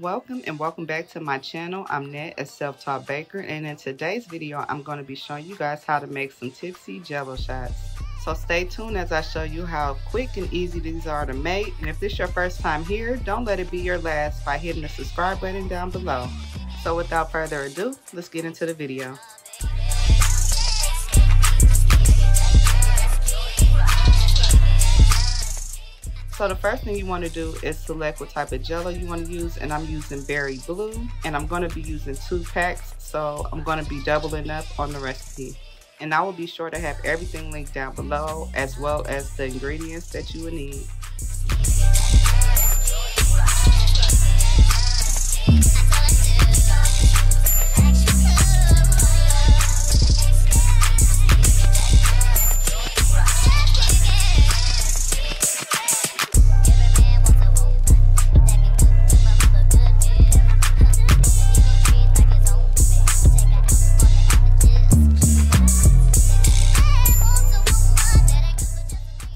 Welcome and welcome back to my channel. I'm Net, a self-taught baker, and in today's video I'm going to be showing you guys how to make some tipsy Jell-O shots. So stay tuned as I show you how quick and easy these are to make. And if this is your first time here, don't let it be your last by hitting the subscribe button down below. So without further ado, let's get into the video. So the first thing you want to do is select what type of Jell-O you want to use, and I'm using berry blue, and I'm going to be using 2 packs, so I'm going to be doubling up on the recipe. And I will be sure to have everything linked down below, as well as the ingredients that you will need.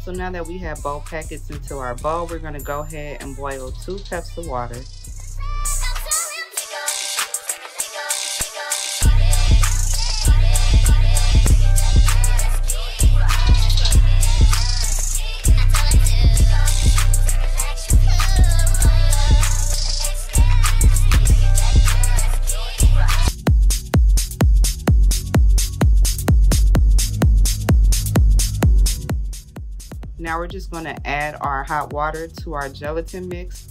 So now that we have both packets into our bowl, we're going to go ahead and boil 2 cups of water. Now we're just going to add our hot water to our gelatin mix.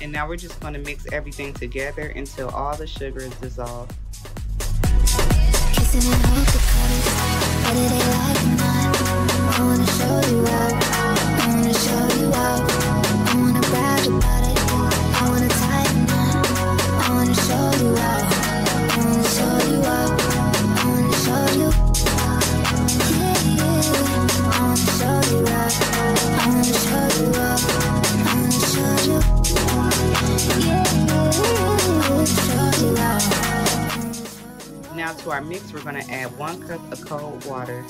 And now we're just going to mix everything together until all the sugar is dissolved. Now to our mix, we're going to add 1 cup of cold water.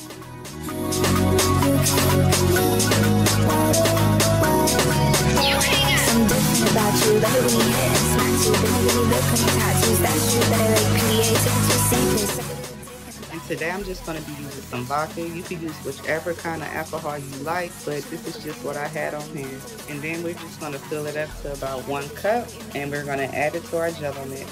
And today I'm just going to be using some vodka. You can use whichever kind of alcohol you like, but this is just what I had on hand. And then we're just going to fill it up to about 1 cup, and we're going to add it to our Jell-O mix.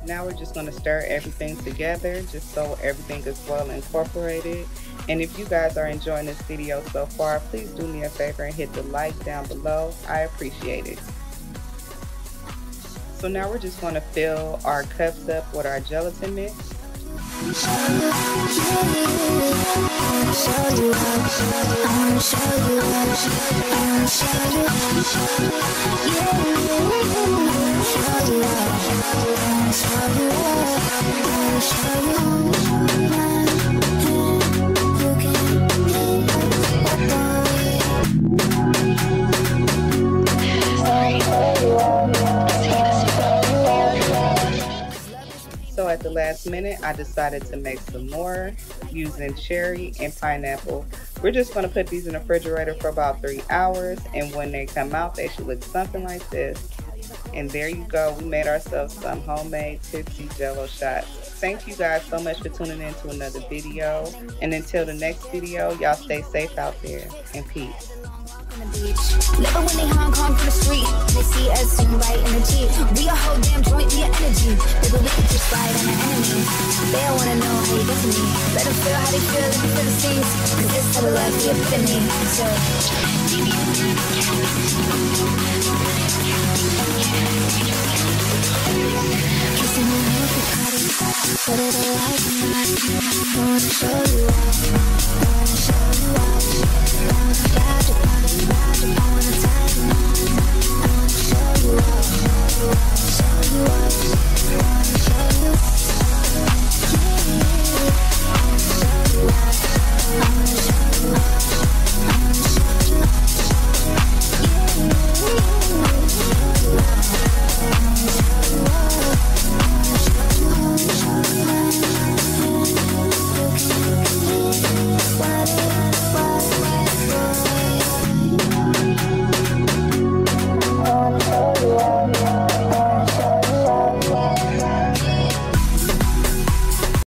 Now we're just going to stir everything together just so everything is well incorporated. And if you guys are enjoying this video so far, please do me a favor and hit the like down below. I appreciate it. So now we're just going to fill our cups up with our gelatin mix. So at the last minute, I decided to make some more using cherry and pineapple. We're just going to put these in the refrigerator for about 3 hours, and when they come out, they should look something like this. And there you go, we made ourselves some homemade tipsy Jell-O shots. Thank you guys so much for tuning in to another video, and until the next video, y'all stay safe out there, and peace. Never when they Hong Kong from the street, they see us swing right in the Jeep. We a whole damn joint, we a energy. Maybe we can just ride on our enemies. They don't wanna know how you get to me. Let them feel how they feel, let me feel the scenes. Cause this type of life, we epiphany. So kissing on your Bacardi, what are they like tonight? I wanna show you out, I wanna show you out. I wanna ride your body, I wanna tie you on. I wanna show you out.